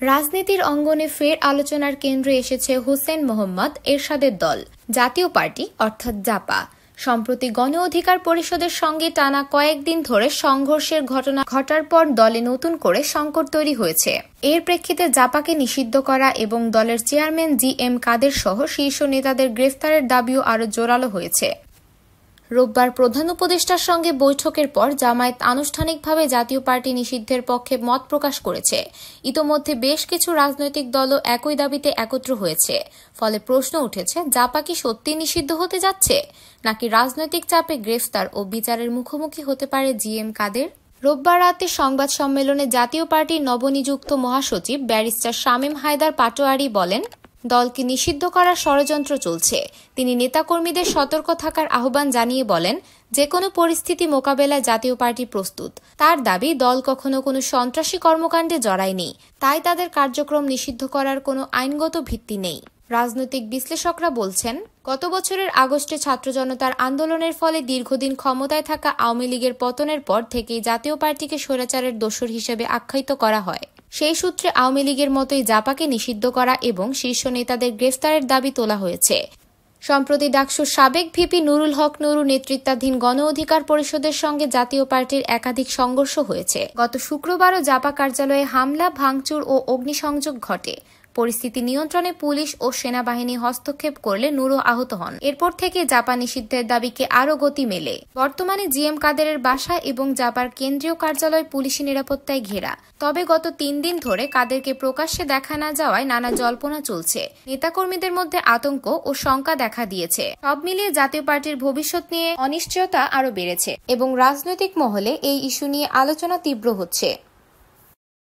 রাজনীতির অঙ্গনে ফের আলোচনার কেন্দ্রে এসেছে হোসেন মোহাম্মদ এরশাদের দল জাতীয় পার্টি অর্থাৎ জাপা। সম্প্রতি গণ অধিকার পরিষদের সঙ্গে টানা কয়েকদিন ধরে সংঘর্ষের ঘটনা ঘটার পর দলে নতুন করে সংকট তৈরি হয়েছে। এর প্রেক্ষিতে জাপাকে নিষিদ্ধ করা এবং দলের চেয়ারম্যান জি.এম. কাদের সহ শীর্ষ নেতাদের গ্রেফতারের দাবিও আরও জোরালো হয়েছে। রোববার প্রধান উপদেষ্টার সঙ্গে বৈঠকের পর জামায়াত আনুষ্ঠানিকভাবে জাতীয় পার্টি নিষিদ্ধের পক্ষে মত প্রকাশ করেছে। ইতোমধ্যে বেশ কিছু রাজনৈতিক দলও একই দাবিতে একত্র হয়েছে। ফলে প্রশ্ন উঠেছে, জাপা কি সত্যি নিষিদ্ধ হতে যাচ্ছে, নাকি রাজনৈতিক চাপে গ্রেফতার ও বিচারের মুখোমুখি হতে পারে জি.এম. কাদের? রোববার রাতে সংবাদ সম্মেলনে জাতীয় পার্টির নবনিযুক্ত মহাসচিব ব্যারিস্টার শামীম হায়দার পাটোয়ারি বলেন, দলকে নিষিদ্ধ করার ষড়যন্ত্র চলছে। তিনি নেতাকর্মীদের সতর্ক থাকার আহ্বান জানিয়ে বলেন, যে কোনো পরিস্থিতি মোকাবেলায় জাতীয় পার্টি প্রস্তুত। তার দাবি, দল কখনো কোনো সন্ত্রাসী কর্মকাণ্ডে জড়ায়নি, তাই তাদের কার্যক্রম নিষিদ্ধ করার কোনো আইনগত ভিত্তি নেই। রাজনৈতিক বিশ্লেষকরা বলছেন, গত বছরের আগস্টে ছাত্র জনতার আন্দোলনের ফলে দীর্ঘদিন ক্ষমতায় থাকা আওয়ামী লীগের পতনের পর থেকেই জাতীয় পার্টিকে স্বৈরাচারের দোসর হিসেবে আখ্যায়িত করা হয়। সেই সূত্রে আওয়ামী লীগের মতোই জাপাকে নিষিদ্ধ করা এবং শীর্ষ নেতাদের গ্রেফতারের দাবি তোলা হয়েছে। সম্প্রতি ডাকসুর সাবেক ভিপি নুরুল হক নুরু নেতৃত্বাধীন গণ অধিকার পরিষদের সঙ্গে জাতীয় পার্টির একাধিক সংঘর্ষ হয়েছে। গত শুক্রবারও জাপা কার্যালয়ে হামলা, ভাঙচুর ও অগ্নিসংযোগ ঘটে। পরিস্থিতি নিয়ন্ত্রণে পুলিশ ও সেনাবাহিনী হস্তক্ষেপ করলে নুরু আহত হন। এরপর থেকে জাপা নিষিদ্ধের দাবিকে আরও গতি মেলে। বর্তমানে জি.এম. কাদেরের বাসা এবং জাপার কেন্দ্রীয় কার্যালয় পুলিশি নিরাপত্তায় ঘেরা। তবে গত 3 দিন ধরে কাদেরকে প্রকাশ্যে দেখা না যাওয়ায় নানা জল্পনা চলছে। নেতাকর্মীদের মধ্যে আতঙ্ক ও শঙ্কা দেখা দিয়েছে। সব মিলিয়ে জাতীয় পার্টির ভবিষ্যৎ নিয়ে অনিশ্চয়তা আরও বেড়েছে এবং রাজনৈতিক মহলে এই ইস্যু নিয়ে আলোচনা তীব্র হচ্ছে।